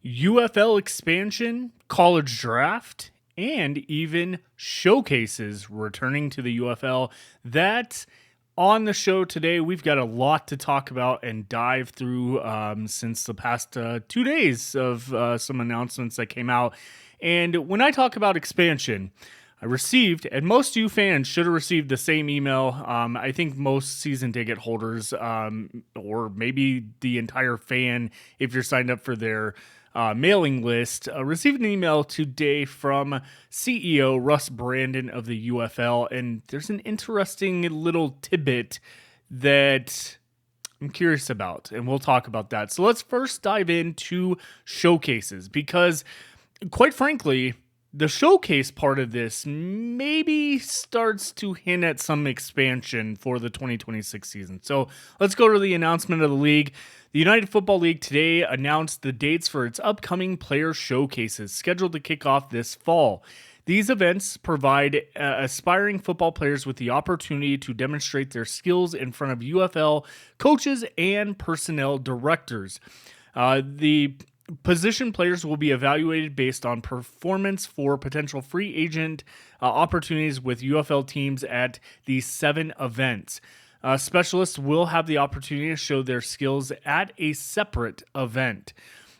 UFL expansion, college draft, and even showcases returning to the UFL. That on the show today, we've got a lot to talk about and dive through since the past 2 days of some announcements that came out. And when I talk about expansion, I received, and most you fans should have received the same email. I think most season ticket holders, or maybe the entire fan, if you're signed up for their mailing list, received an email today from CEO Russ Brandon of the UFL, and there's an interesting little tidbit that I'm curious about, and we'll talk about that. So let's first dive into showcases, because quite frankly, the showcase part of this maybe starts to hint at some expansion for the 2026 season. So let's go to the announcement of the league. The United Football League today announced the dates for its upcoming player showcases scheduled to kick off this fall. These events provide aspiring football players with the opportunity to demonstrate their skills in front of UFL coaches and personnel directors. The position players will be evaluated based on performance for potential free agent opportunities with UFL teams at these 7 events. Specialists will have the opportunity to show their skills at a separate event.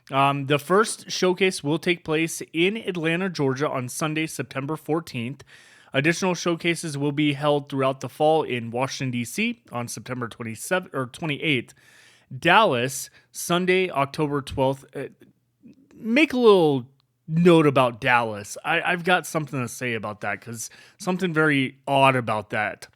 The first showcase will take place in Atlanta, Georgia on Sunday, September 14th. Additional showcases will be held throughout the fall in Washington, D.C. on September 27th or 28th. Dallas, Sunday, October 12th. Make a little note about Dallas. I've got something to say about that, because something very odd about that.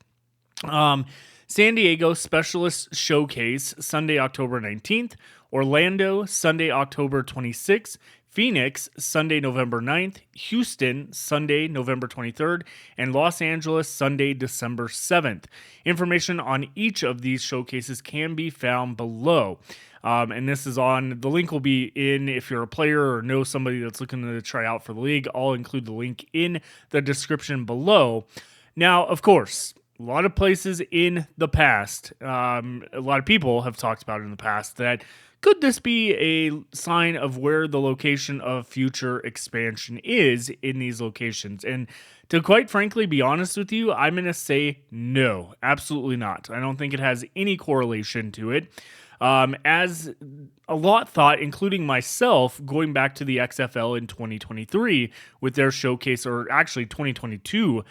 San Diego Specialist Showcase, Sunday, October 19th. Orlando, Sunday, October 26th. Phoenix, Sunday, November 9th, Houston, Sunday, November 23rd, and Los Angeles, Sunday, December 7th. Information on each of these showcases can be found below. And this is on, the link will be in, if you're a player or know somebody that's looking to try out for the league, I'll include the link in the description below. Now, of course, a lot of places in the past, a lot of people have talked about it in the past, that could this be a sign of where the location of future expansion is in these locations? And to quite frankly be honest with you, I'm going to say no, absolutely not. I don't think it has any correlation to it. As a lot thought, including myself, going back to the XFL in 2023 with their showcase, or actually 2022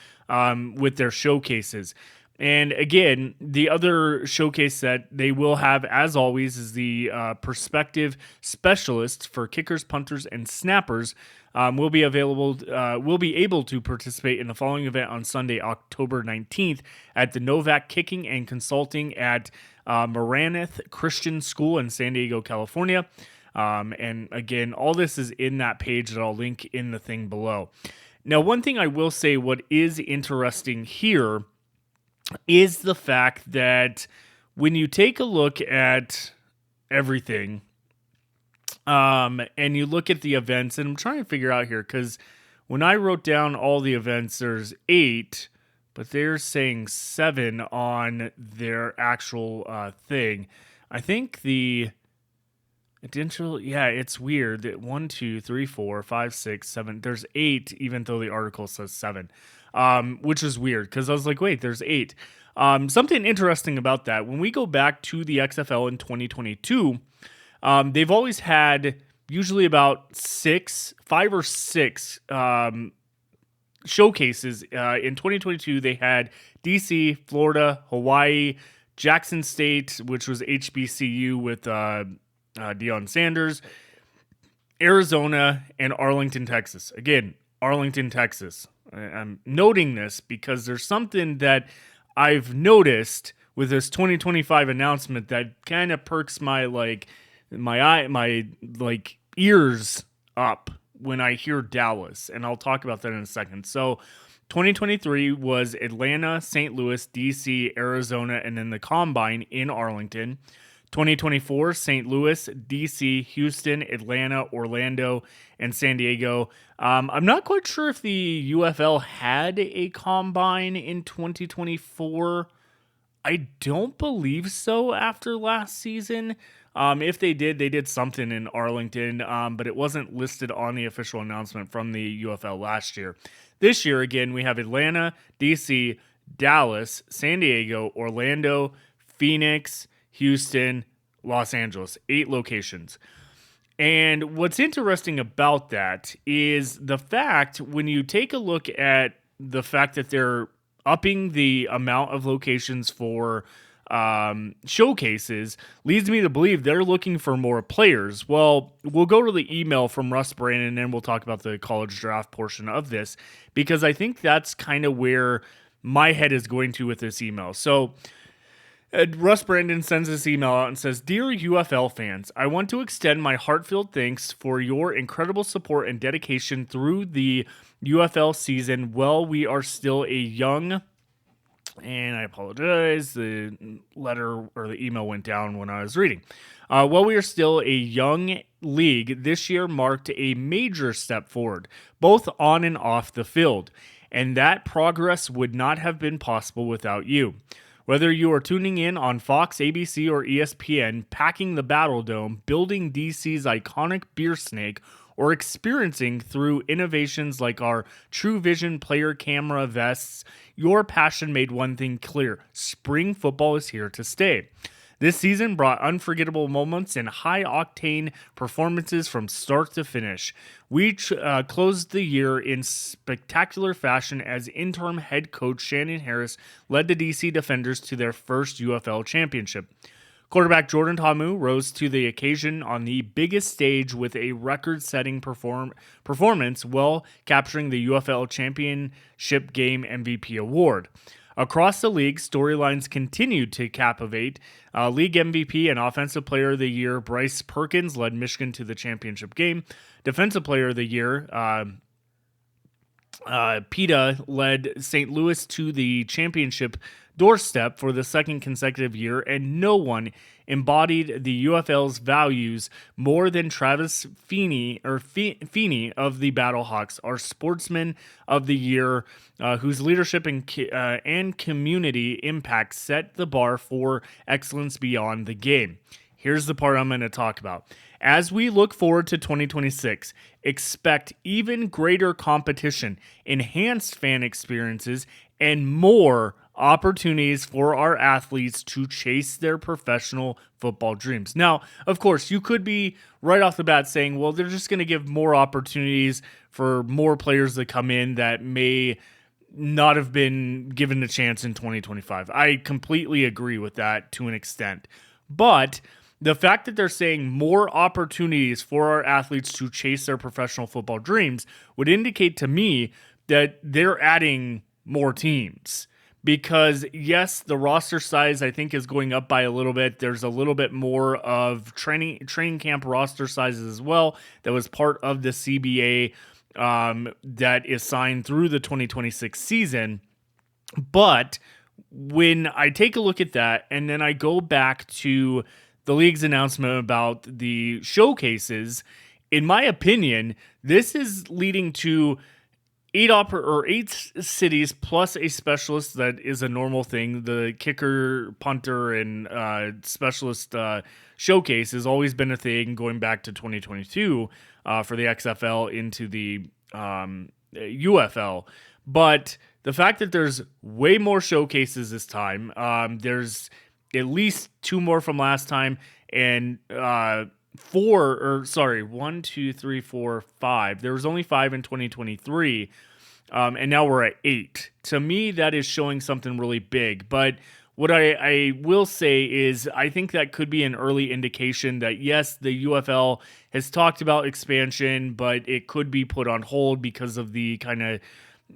with their showcases. And again, the other showcase that they will have, as always, is the prospective specialists for kickers, punters, and snappers will be able to participate in the following event on Sunday, October 19th at the Novak Kicking and Consulting at Maranath Christian School in San Diego, California. And again, all this is in that page that I'll link in the thing below. Now, one thing I will say, what is interesting here is the fact that when you take a look at everything, and you look at the events, and I'm trying to figure out here, because when I wrote down all the events, there's 8, but they're saying 7 on their actual thing. I think the potential, yeah, it's weird that 1, 2, 3, 4, 5, 6, 7, there's 8, even though the article says 7. Which is weird, because I was like, wait, there's 8. Something interesting about that, when we go back to the XFL in 2022, they've always had usually about 5 or 6 showcases. In 2022, they had DC, Florida, Hawaii, Jackson State, which was HBCU with Deion Sanders, Arizona, and Arlington, Texas. Again, Arlington, Texas. I'm noting this because there's something that I've noticed with this 2025 announcement that kind of perks my ears up when I hear Dallas, and I'll talk about that in a second. So 2023 was Atlanta, St. Louis, DC, Arizona, and then the Combine in Arlington. 2024, St. Louis, DC, Houston, Atlanta, Orlando, and San Diego. I'm not quite sure if the UFL had a Combine in 2024. I don't believe so after last season. If they did something in Arlington, but it wasn't listed on the official announcement from the UFL last year. This year, again, we have Atlanta, DC, Dallas, San Diego, Orlando, Phoenix, Houston, Los Angeles, 8 locations. And what's interesting about that is the fact when you take a look at the fact that they're upping the amount of locations for showcases leads me to believe they're looking for more players. Well, we'll go to the email from Russ Brandon and then we'll talk about the college draft portion of this because I think that's kind of where my head is going to with this email. So Russ Brandon sends this email out and says, "Dear UFL fans, I want to extend my heartfelt thanks for your incredible support and dedication through the UFL season. While we are still a young," and I apologize, the letter or the email went down when I was reading. While we are still a young league, this year marked a major step forward, both on and off the field, and that progress would not have been possible without you. Whether you are tuning in on Fox, ABC, or ESPN, packing the Battle Dome, building DC's iconic beer snake, or experiencing through innovations like our True Vision player camera vests, your passion made one thing clear: spring football is here to stay. This season brought unforgettable moments and high-octane performances from start to finish. We closed the year in spectacular fashion as interim head coach Shannon Harris led the DC Defenders to their first UFL championship. Quarterback Jordan Ta'amu rose to the occasion on the biggest stage with a record-setting performance while capturing the UFL Championship Game MVP award. Across the league, storylines continued to captivate. League MVP and Offensive Player of the Year Bryce Perkins led Michigan to the championship game. Defensive Player of the Year PETA led St. Louis to the championship doorstep for the second consecutive year, and no one embodied the UFL's values more than Travis Feeney of the Battlehawks, our Sportsman of the Year, whose leadership and community impact set the bar for excellence beyond the game. Here's the part I'm going to talk about. As we look forward to 2026, expect even greater competition, enhanced fan experiences, and more opportunities for our athletes to chase their professional football dreams. Now, of course, you could be right off the bat saying, well, they're just going to give more opportunities for more players that come in that may not have been given a chance in 2025. I completely agree with that to an extent. But the fact that they're saying more opportunities for our athletes to chase their professional football dreams would indicate to me that they're adding more teams. Because yes, the roster size I think is going up by a little bit. There's a little bit more of training camp roster sizes as well. That was part of the CBA that is signed through the 2026 season. But when I take a look at that and then I go back to the league's announcement about the showcases, in my opinion, this is leading to 8 cities plus a specialist that is a normal thing. The kicker, punter, and specialist showcase has always been a thing going back to 2022 for the XFL into the UFL. But the fact that there's way more showcases this time, there's at least 2 more from last time, and 1, 2, 3, 4, 5. There was only 5 in 2023, and now we're at 8. To me, that is showing something really big. But what I will say is I think that could be an early indication that, yes, the UFL has talked about expansion, but it could be put on hold because of the kind of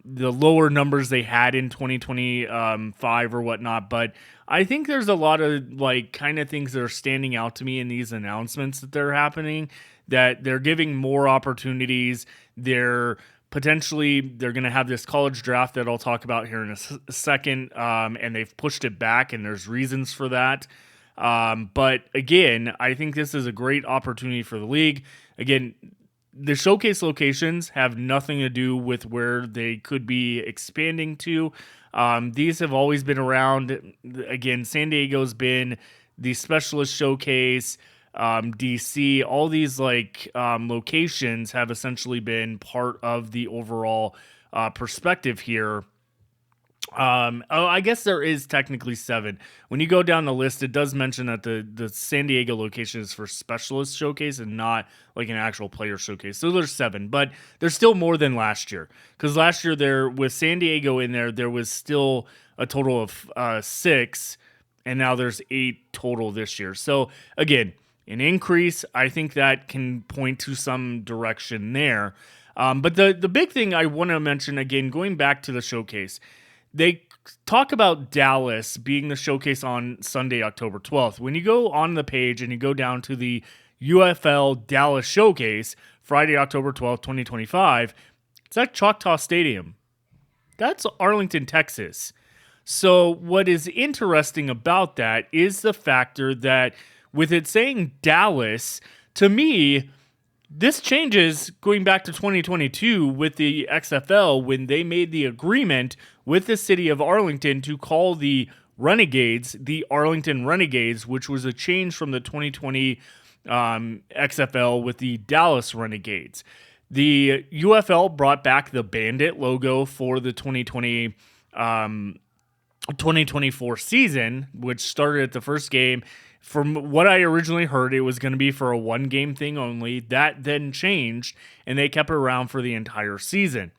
the lower numbers they had in 2025 or whatnot. But I think there's a lot of like kind of things that are standing out to me in these announcements that they're happening, that they're giving more opportunities. They're going to have this college draft that I'll talk about here in a second. And they've pushed it back and there's reasons for that. But again, I think this is a great opportunity for the league. Again, the showcase locations have nothing to do with where they could be expanding to. These have always been around. Again, San Diego's been the specialist showcase. DC, all these locations have essentially been part of the overall perspective here. I guess there is technically 7. When you go down the list, it does mention that the San Diego location is for specialist showcase and not like an actual player showcase. So there's 7, but there's still more than last year. Because last year there, with San Diego in there was still a total of 6, and now there's 8 total this year. So again, an increase. I think that can point to some direction there. But the big thing I want to mention, again, going back to the showcase, they talk about Dallas being the showcase on Sunday, October 12th. When you go on the page and you go down to the UFL Dallas showcase, Friday, October 12th, 2025, it's at Choctaw Stadium. That's Arlington, Texas. So what is interesting about that is the factor that with it saying Dallas, to me, this changes going back to 2022 with the XFL when they made the agreement with the city of Arlington to call the Renegades the Arlington Renegades, which was a change from the 2020 XFL with the Dallas Renegades. The UFL brought back the Bandit logo for the 2024 season, which started at the first game. From what I originally heard, it was going to be for a 1-game thing only. That then changed, and they kept it around for the entire season.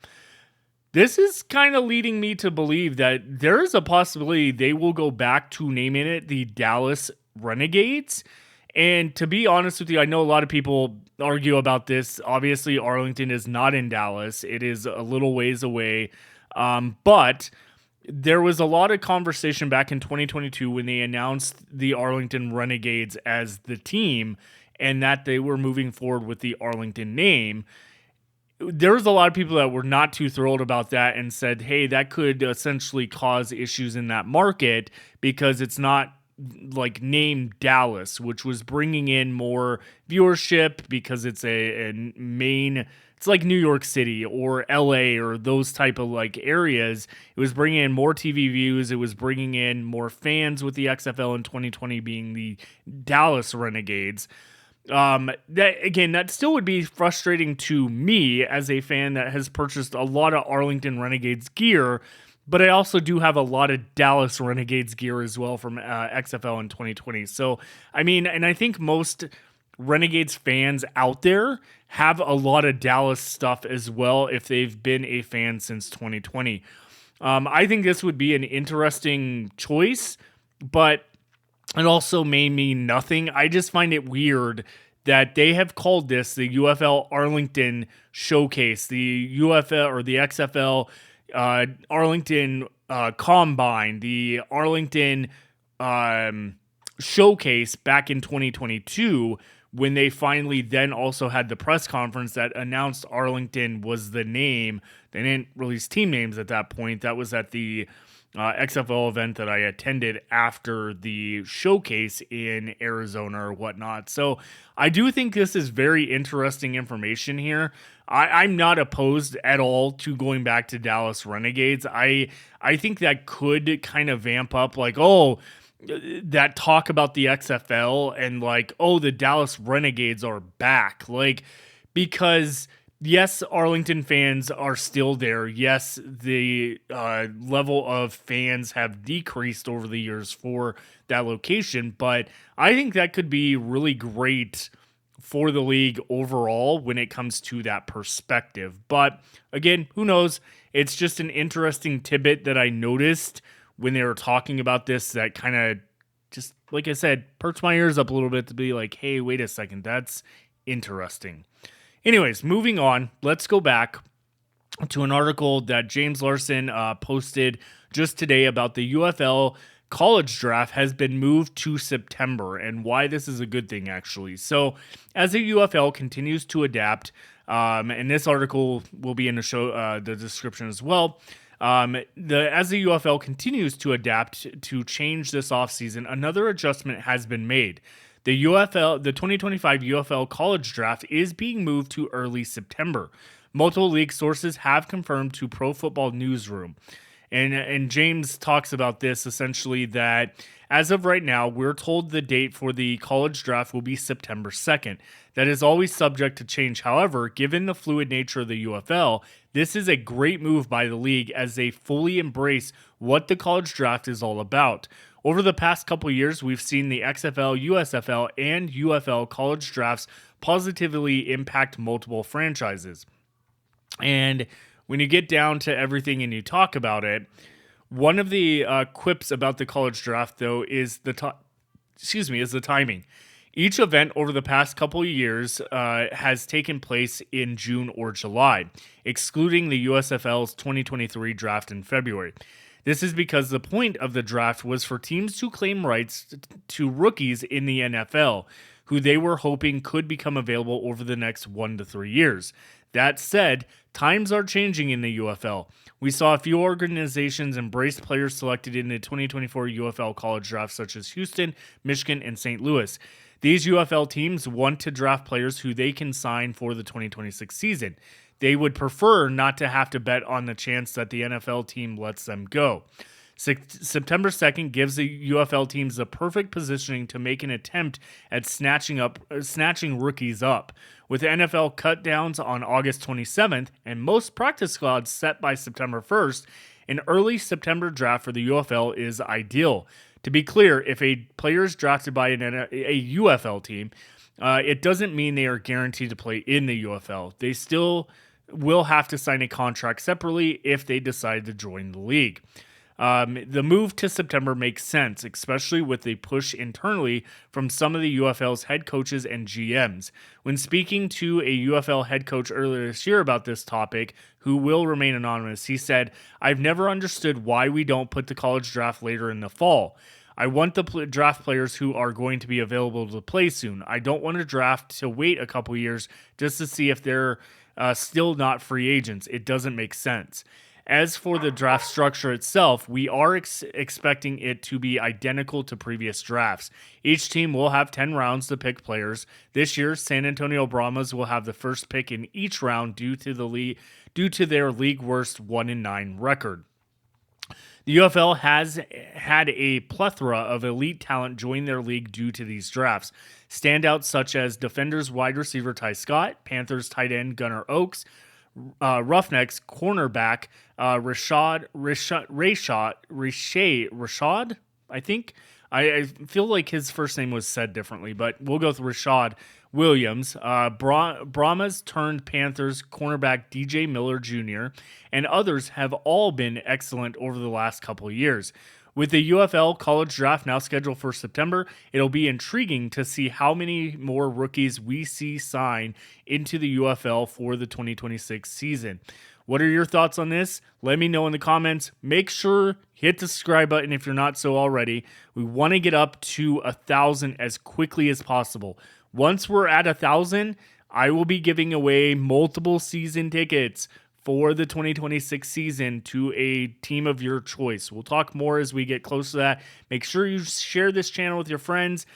This is kind of leading me to believe that there is a possibility they will go back to naming it the Dallas Renegades. And to be honest with you, I know a lot of people argue about this. Obviously, Arlington is not in Dallas. It is a little ways away. But there was a lot of conversation back in 2022 when they announced the Arlington Renegades as the team and that they were moving forward with the Arlington name. There was a lot of people that were not too thrilled about that and said, hey, that could essentially cause issues in that market because it's not like named Dallas, which was bringing in more viewership because it's a main. It's like New York City or LA or those type of like areas. It was bringing in more TV views. It was bringing in more fans with the XFL in 2020 being the Dallas Renegades. That still would be frustrating to me as a fan that has purchased a lot of Arlington Renegades gear, but I also do have a lot of Dallas Renegades gear as well from XFL in 2020. So, I mean, and I think most Renegades fans out there have a lot of Dallas stuff as well if they've been a fan since 2020. I think this would be an interesting choice, but it also may mean nothing. I just find it weird that they have called this the UFL Arlington Showcase, the UFL or the XFL Arlington Combine, the Arlington Showcase back in 2022, when they finally then also had the press conference that announced Arlington was the name. They didn't release team names at that point. That was at the XFL event that I attended after the showcase in Arizona or whatnot. So I do think this is very interesting information here. I'm not opposed at all to going back to Dallas Renegades. I think that could kind of vamp up like, oh, that talk about the XFL and like, oh, the Dallas Renegades are back. Like, because yes, Arlington fans are still there. Yes, the level of fans have decreased over the years for that location, but I think that could be really great for the league overall when it comes to that perspective. But again, who knows? It's just an interesting tidbit that I noticed when they were talking about this that kind of just, like I said, perked my ears up a little bit to be like, hey, wait a second, that's interesting. Anyways, moving on, let's go back to an article that James Larsen posted just today about the UFL college draft has been moved to September and why this is a good thing, actually. So as the UFL continues to adapt, and this article will be in the show, the description as well, as the UFL continues to adapt to change this offseason, another adjustment has been made. The 2025 UFL college draft is being moved to early September. Multiple league sources have confirmed to Pro Football Newsroom. And James talks about this essentially that as of right now, we're told the date for the college draft will be September 2nd. That is always subject to change. However, given the fluid nature of the UFL, this is a great move by the league as they fully embrace what the college draft is all about. Over the past couple years, we've seen the XFL, USFL, and UFL college drafts positively impact multiple franchises. And when you get down to everything and you talk about it, one of the quips about the college draft, though, is the timing. Each event over the past couple of years has taken place in June or July, excluding the USFL's 2023 draft in February. This is because the point of the draft was for teams to claim rights to rookies in the NFL, who they were hoping could become available over the next 1 to 3 years. That said, times are changing in the UFL. We saw a few organizations embrace players selected in the 2024 UFL college draft, such as Houston, Michigan, and St. Louis. These UFL teams want to draft players who they can sign for the 2026 season. They would prefer not to have to bet on the chance that the NFL team lets them go. September 2nd gives the UFL teams the perfect positioning to make an attempt at snatching rookies up. With NFL cutdowns on August 27th and most practice squads set by September 1st, an early September draft for the UFL is ideal. To be clear, if a player is drafted by a UFL team, it doesn't mean they are guaranteed to play in the UFL. They still will have to sign a contract separately if they decide to join the league. The move to September makes sense, especially with the push internally from some of the UFL's head coaches and GMs. When speaking to a UFL head coach earlier this year about this topic, who will remain anonymous, he said, "I've never understood why we don't put the college draft later in the fall. I want the draft players who are going to be available to play soon. I don't want to draft to wait a couple years just to see if they're still not free agents. It doesn't make sense." As for the draft structure itself, we are expecting it to be identical to previous drafts. Each team will have 10 rounds to pick players. This year, San Antonio Brahmas will have the first pick in each round due to their league worst 1-9 record. The UFL has had a plethora of elite talent join their league due to these drafts. Standouts such as Defenders wide receiver Ty Scott, Panthers tight end Gunnar Oaks, Roughnecks cornerback Rashad, I think. I feel like his first name was said differently, but we'll go with Rashad Williams. Brahmas turned Panthers cornerback DJ Miller Jr., and others have all been excellent over the last couple of years. With the UFL college draft now scheduled for September, it'll be intriguing to see how many more rookies we see sign into the UFL for the 2026 season. What are your thoughts on this? Let me know in the comments. Make sure hit the subscribe button if you're not so already. We want to get up to 1,000 as quickly as possible. Once we're at 1,000, I will be giving away multiple season tickets for the 2026 season to a team of your choice. We'll talk more as we get close to that. Make sure you share this channel with your friends.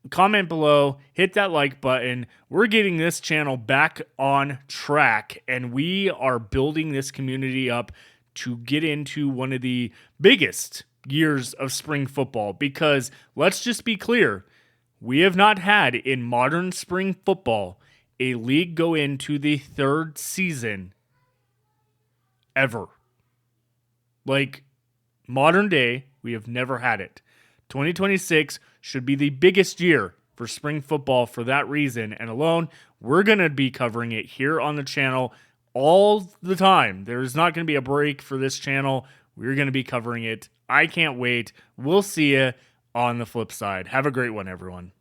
Comment below, hit that like button. We're getting this channel back on track, and we are building this community up to get into one of the biggest years of spring football, because let's just be clear, we have not had in modern spring football a league go into the third season ever. Like, modern day, we have never had it. 2026 should be the biggest year for spring football for that reason, and alone, we're going to be covering it here on the channel all the time. There's not going to be a break for this channel. We're going to be covering it. I can't wait. We'll see you on the flip side. Have a great one, everyone.